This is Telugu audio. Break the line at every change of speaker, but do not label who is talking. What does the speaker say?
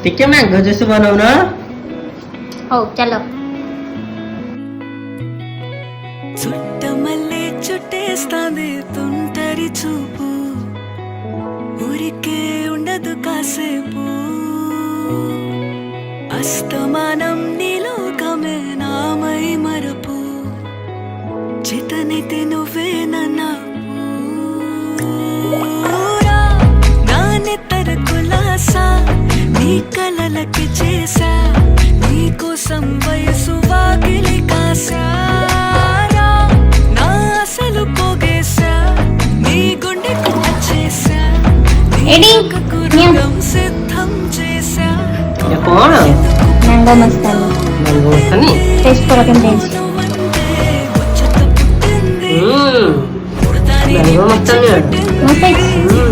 ठीक है मैंगो जूस बनाओ ना।
हो चलो
చుట్టమల్లే చుట్టేస్తాంది తుంటరి చూపు ఊరికే ఉండదు కాసేపు అస్తమానం నీలోకమే నామై మరపు చితనైతే నువ్వే నన్నా నానెత్తర కులాసా నీ కలలకి చేసా నీ కోసం వయసు వాకిలి కాసా సిద్ధం చేసా
ये कौन है?
मैंगो मस्तानी
मैंगो मस्तानी।
टेस्ट करो तुम टेस्ट
मैंगो मस्तानी है।
मस्त है।